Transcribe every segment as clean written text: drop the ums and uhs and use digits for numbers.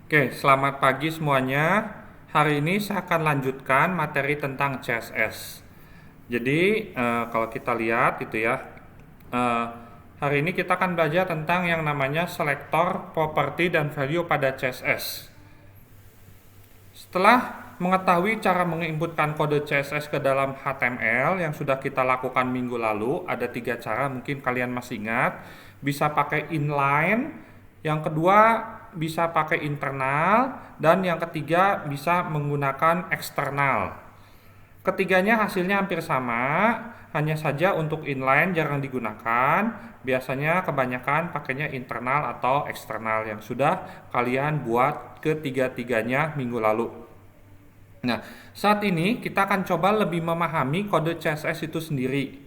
Oke, selamat pagi semuanya. Hari ini saya akan lanjutkan materi tentang CSS. Jadi, kalau kita lihat itu ya, eh, hari ini kita akan belajar tentang yang namanya selektor, properti, dan value pada CSS. Setelah mengetahui cara menginputkan kode CSS ke dalam HTML yang sudah kita lakukan minggu lalu, ada 3 cara, mungkin kalian masih ingat. Bisa pakai inline, yang kedua bisa pakai internal, dan yang ketiga bisa menggunakan eksternal. Ketiganya hasilnya hampir sama, hanya saja untuk inline jarang digunakan. Biasanya kebanyakan pakainya internal atau eksternal yang sudah kalian buat ketiga-tiganya minggu lalu. Nah, saat ini kita akan coba lebih memahami kode CSS itu sendiri.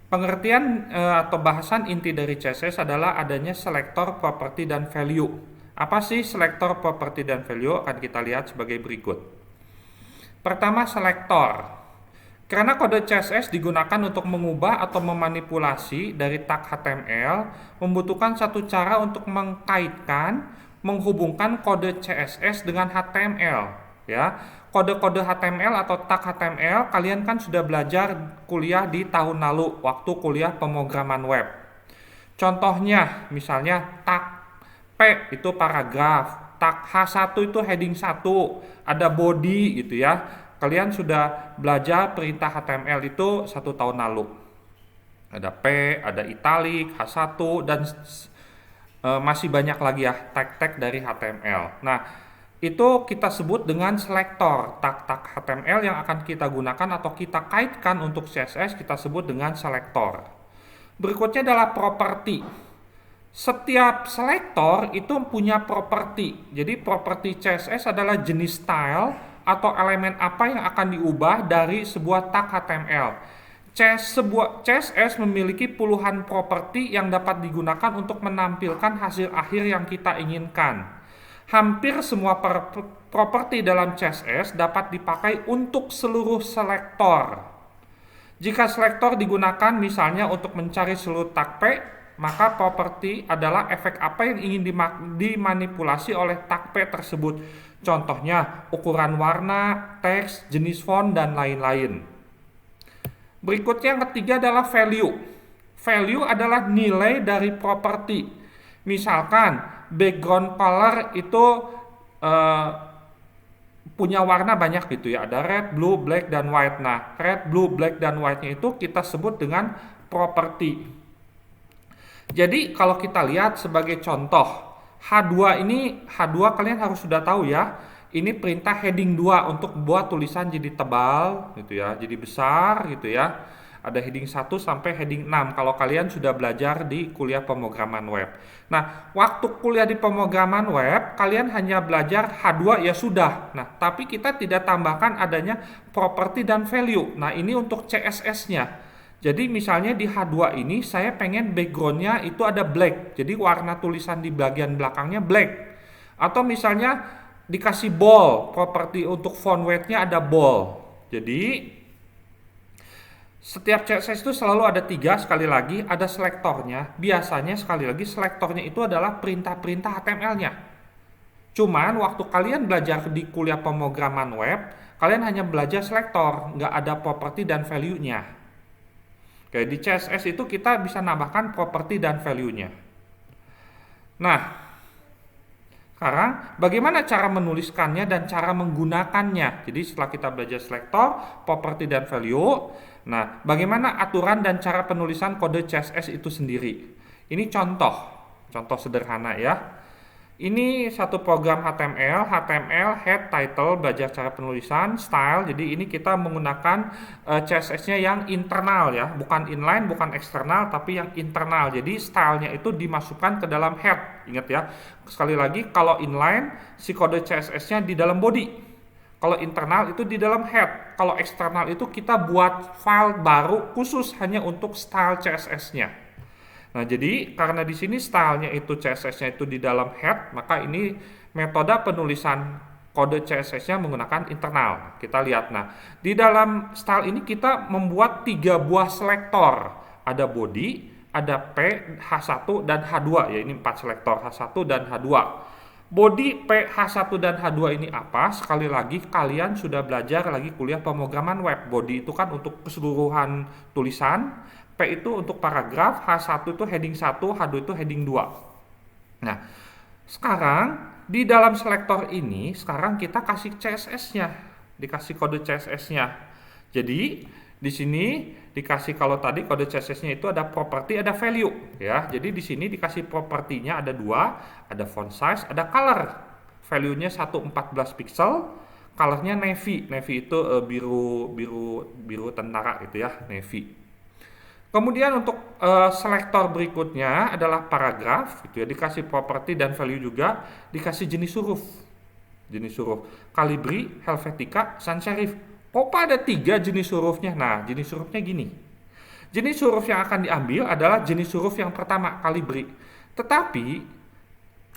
Pengertian atau bahasan inti dari CSS adalah adanya selektor, properti, dan value. Apa sih selektor, properti, dan value? Akan kita lihat sebagai berikut. Pertama, selektor. Karena kode CSS digunakan untuk mengubah atau memanipulasi dari tag HTML, membutuhkan satu cara untuk mengkaitkan, menghubungkan kode CSS dengan HTML. Ya, kode-kode HTML atau tag HTML kalian kan sudah belajar kuliah di tahun lalu waktu kuliah pemrograman web. Contohnya, misalnya tag P itu paragraf, tag H1 itu heading 1, ada body gitu ya. Kalian sudah belajar perintah HTML itu 1 tahun lalu. Ada P, ada italic, H1, dan masih banyak lagi ya tag-tag dari HTML. Nah, itu kita sebut dengan selektor. Tag-tag HTML yang akan kita gunakan atau kita kaitkan untuk CSS kita sebut dengan selektor. Berikutnya adalah properti. Setiap selektor itu punya properti. Jadi properti CSS adalah jenis style atau elemen apa yang akan diubah dari sebuah tag HTML. Sebuah CSS memiliki puluhan properti yang dapat digunakan untuk menampilkan hasil akhir yang kita inginkan. Hampir semua properti dalam CSS dapat dipakai untuk seluruh selektor. Jika selektor digunakan misalnya untuk mencari seluruh tag P, maka properti adalah efek apa yang ingin dimanipulasi oleh tag P tersebut. Contohnya ukuran warna, teks, jenis font, dan lain-lain. Berikutnya yang ketiga adalah value. Value adalah nilai dari properti. Misalkan background color itu punya warna banyak gitu ya. Ada red, blue, black, dan white. Nah, red, blue, black, dan white-nya itu kita sebut dengan properti. Jadi kalau kita lihat sebagai contoh, H2 ini, H2 kalian harus sudah tahu ya. Ini perintah heading 2 untuk buat tulisan jadi tebal gitu ya, jadi besar gitu ya. Ada heading 1 sampai heading 6 kalau kalian sudah belajar di kuliah pemrograman web. Nah, waktu kuliah di pemrograman web, kalian hanya belajar H2 ya sudah. Nah, tapi kita tidak tambahkan adanya property dan value. Nah, ini untuk CSS-nya. Jadi misalnya di H2 ini saya pengen backgroundnya itu ada black. Jadi warna tulisan di bagian belakangnya black. Atau misalnya dikasih bold, properti untuk font weight-nya ada bold. Jadi setiap CSS itu selalu ada 3, sekali lagi ada selektornya. Biasanya sekali lagi selektornya itu adalah perintah-perintah HTML-nya. Cuman waktu kalian belajar di kuliah pemrograman web, kalian hanya belajar selektor, nggak ada properti dan value-nya. Oke, di CSS itu kita bisa nambahkan properti dan value-nya. Nah, sekarang bagaimana cara menuliskannya dan cara menggunakannya. Jadi setelah kita belajar selektor, properti, dan value, nah bagaimana aturan dan cara penulisan kode CSS itu sendiri. Ini contoh sederhana ya. Ini satu program HTML head, title, belajar cara penulisan, style. Jadi ini kita menggunakan CSS-nya yang internal ya, bukan inline, bukan eksternal, tapi yang internal. Jadi stylenya itu dimasukkan ke dalam head. Ingat ya, sekali lagi kalau inline si kode CSS-nya di dalam body. Kalau internal itu di dalam head. Kalau eksternal itu kita buat file baru khusus hanya untuk style CSS-nya. Nah, jadi karena di sini stylenya itu CSS-nya itu di dalam head, maka ini metode penulisan kode CSS-nya menggunakan internal. Kita lihat. Nah, di dalam style ini kita membuat 3 buah selektor. Ada body, ada P, H1, dan H2. Ya, ini 4 selektor, H1 dan H2. Body PH1 dan H2 ini apa? Sekali lagi kalian sudah belajar lagi kuliah pemrograman web. Body itu kan untuk keseluruhan tulisan, P itu untuk paragraf, H1 itu heading 1, H2 itu heading 2. Nah, sekarang di dalam selektor ini sekarang kita kasih CSS-nya, dikasih kode CSS-nya. Jadi di sini dikasih, kalau tadi kode CSS-nya itu ada property, ada value ya. Jadi di sini dikasih propertinya ada dua, ada font size, ada color. Value-nya 114 pixel, colornya navy. Navy itu biru tentara gitu ya, navy. Kemudian untuk selektor berikutnya adalah paragraf gitu ya, dikasih property dan value juga, dikasih jenis huruf. Jenis huruf Calibri, Helvetica, Sans serif. Kok ada 3 jenis hurufnya? Nah, jenis hurufnya gini. Jenis huruf yang akan diambil adalah jenis huruf yang pertama, Calibri. Tetapi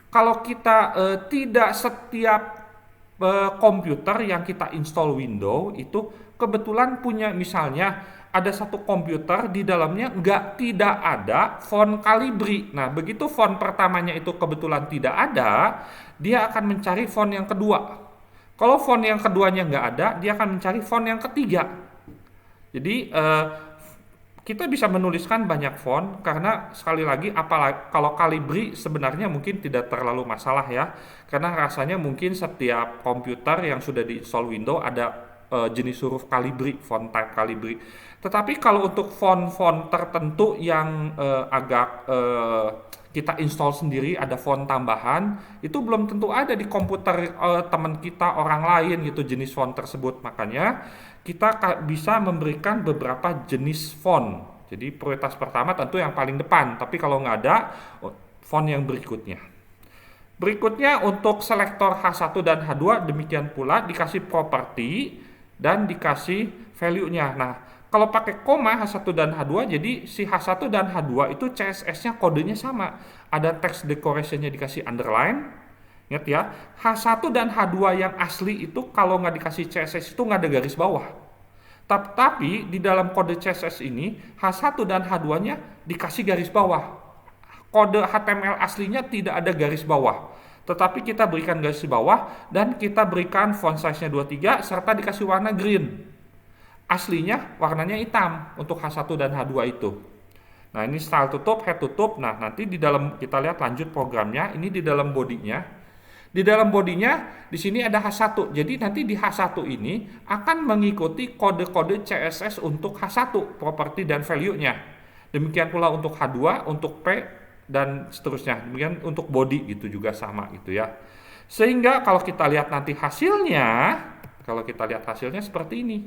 kalau kita tidak setiap komputer yang kita install Windows itu kebetulan punya, misalnya ada satu komputer di dalamnya tidak ada font Calibri. Nah, begitu font pertamanya itu kebetulan tidak ada, dia akan mencari font yang kedua. Kalau font yang keduanya nggak ada, dia akan mencari font yang ketiga. Jadi kita bisa menuliskan banyak font karena sekali lagi, apalagi kalau Calibri sebenarnya mungkin tidak terlalu masalah ya, karena rasanya mungkin setiap komputer yang sudah diinstal Windows ada jenis huruf Calibri, font type Calibri. Tetapi kalau untuk font-font tertentu yang agak kita install sendiri, ada font tambahan, itu belum tentu ada di komputer teman kita, orang lain gitu, jenis font tersebut. Makanya kita bisa memberikan beberapa jenis font. Jadi prioritas pertama tentu yang paling depan, tapi kalau nggak ada, font yang berikutnya. Berikutnya untuk selektor H1 dan H2 demikian pula, dikasih property dan dikasih value-nya. Nah, kalau pakai koma H1 dan H2, jadi si H1 dan H2 itu CSS-nya kodenya sama. Ada text decoration-nya dikasih underline. Ingat ya, H1 dan H2 yang asli itu kalau nggak dikasih CSS itu nggak ada garis bawah. Tapi di dalam kode CSS ini, H1 dan H2-nya dikasih garis bawah. Kode HTML aslinya tidak ada garis bawah. Tetapi kita berikan garis bawah dan kita berikan font size-nya 23 serta dikasih warna green. Aslinya warnanya hitam untuk H1 dan H2 itu. Nah, ini style tutup, head tutup. Nah, nanti di dalam kita lihat lanjut programnya, ini di dalam bodinya. Di dalam bodinya di sini ada H1. Jadi nanti di H1 ini akan mengikuti kode-kode CSS untuk H1, property dan value-nya. Demikian pula untuk H2, untuk P dan seterusnya. Demikian untuk body gitu juga sama gitu ya. Sehingga kalau kita lihat nanti hasilnya, seperti ini.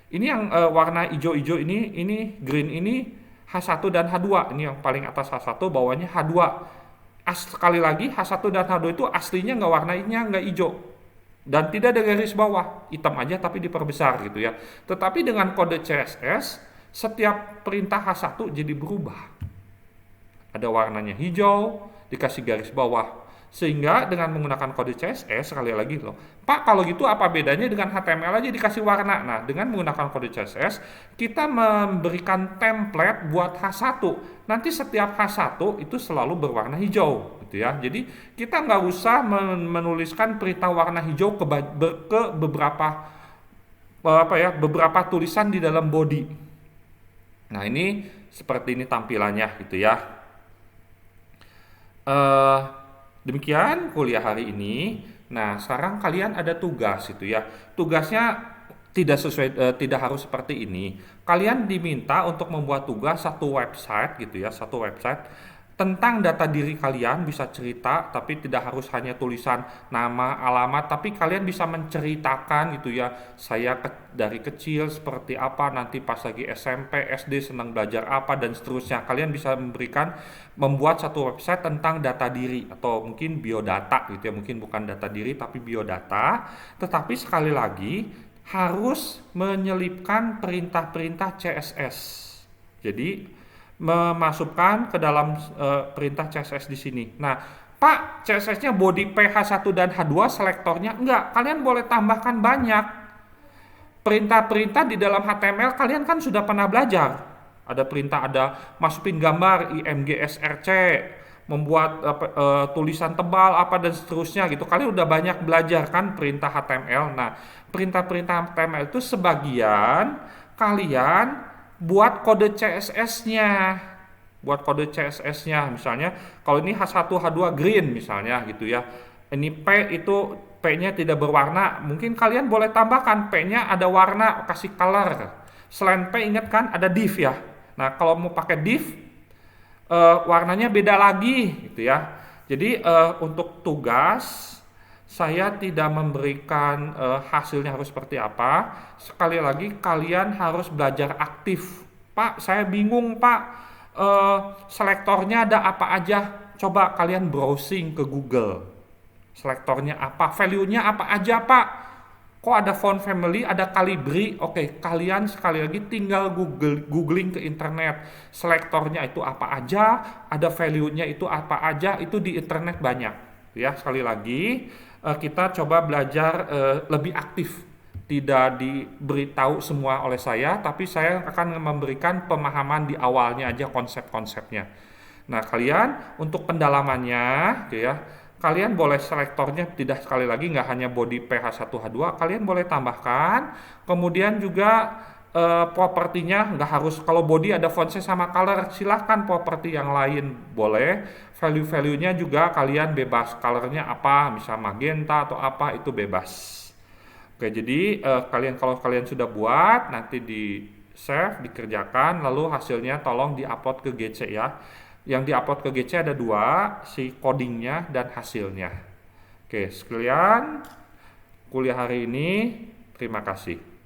Ini yang warna hijau-hijau ini green ini H1 dan H2. Ini yang paling atas H1, bawahnya H2. Sekali lagi H1 dan H2 itu aslinya warnanya nggak hijau. Dan tidak ada garis bawah, hitam aja tapi diperbesar gitu ya. Tetapi dengan kode CSS, setiap perintah H1 jadi berubah. Ada warnanya hijau, dikasih garis bawah. Sehingga dengan menggunakan kode CSS, sekali lagi loh, Pak, kalau gitu apa bedanya dengan HTML aja dikasih warna? Nah, dengan menggunakan kode CSS, kita memberikan template buat H1. Nanti setiap H1 itu selalu berwarna hijau, gitu ya. Jadi kita nggak usah menuliskan perintah warna hijau ke beberapa tulisan di dalam body. Nah, ini seperti ini tampilannya, gitu ya. Demikian kuliah hari ini. Nah, sekarang kalian ada tugas itu ya. Tugasnya tidak harus seperti ini. Kalian diminta untuk membuat tugas satu website gitu ya, satu website tentang data diri kalian, bisa cerita tapi tidak harus hanya tulisan nama, alamat, tapi kalian bisa menceritakan gitu ya. Saya dari kecil seperti apa, nanti pas lagi SMP, SD senang belajar apa dan seterusnya. Kalian bisa membuat satu website tentang data diri atau mungkin biodata gitu ya. Mungkin bukan data diri tapi biodata. Tetapi sekali lagi harus menyelipkan perintah-perintah CSS. Jadi memasukkan ke dalam perintah CSS di sini. Nah, Pak, CSS-nya body PH1 dan H2 selektornya enggak. Kalian boleh tambahkan banyak. Perintah-perintah di dalam HTML kalian kan sudah pernah belajar. Ada perintah, ada masukin gambar IMG SRC, membuat tulisan tebal apa dan seterusnya gitu. Kalian udah banyak belajar kan perintah HTML. Nah, perintah-perintah HTML itu sebagian kalian buat kode CSS-nya. Buat kode CSS-nya misalnya kalau ini H1 H2 green misalnya gitu ya. Ini P itu P-nya tidak berwarna, mungkin kalian boleh tambahkan P-nya ada warna, kasih color. Selain P ingat kan ada div ya. Nah, kalau mau pakai div warnanya beda lagi gitu ya. Jadi untuk tugas saya tidak memberikan hasilnya harus seperti apa. Sekali lagi kalian harus belajar aktif. Pak, saya bingung Pak, selektornya ada apa aja. Coba kalian browsing ke Google. Selektornya apa, value-nya apa aja Pak. Kok ada font family, ada Calibri. Oke, kalian sekali lagi tinggal googling ke internet. Selektornya itu apa aja, ada value-nya itu apa aja, itu di internet banyak. Ya, sekali lagi kita coba belajar lebih aktif. Tidak diberitahu semua oleh saya, tapi saya akan memberikan pemahaman di awalnya aja konsep-konsepnya. Nah, kalian untuk pendalamannya, gitu ya, kalian boleh selektornya tidak sekali lagi nggak hanya body PH1H2, kalian boleh tambahkan. Kemudian juga propertinya nggak harus, kalau body ada font size sama color, silahkan properti yang lain boleh. Value-value-nya juga kalian bebas, colornya apa, misal magenta atau apa, itu bebas. Oke, jadi kalau kalian sudah buat, nanti di save, dikerjakan, lalu hasilnya tolong diupload ke GC ya. Yang diupload ke GC ada 2, si codingnya dan hasilnya. Oke, sekian kuliah hari ini. Terima kasih.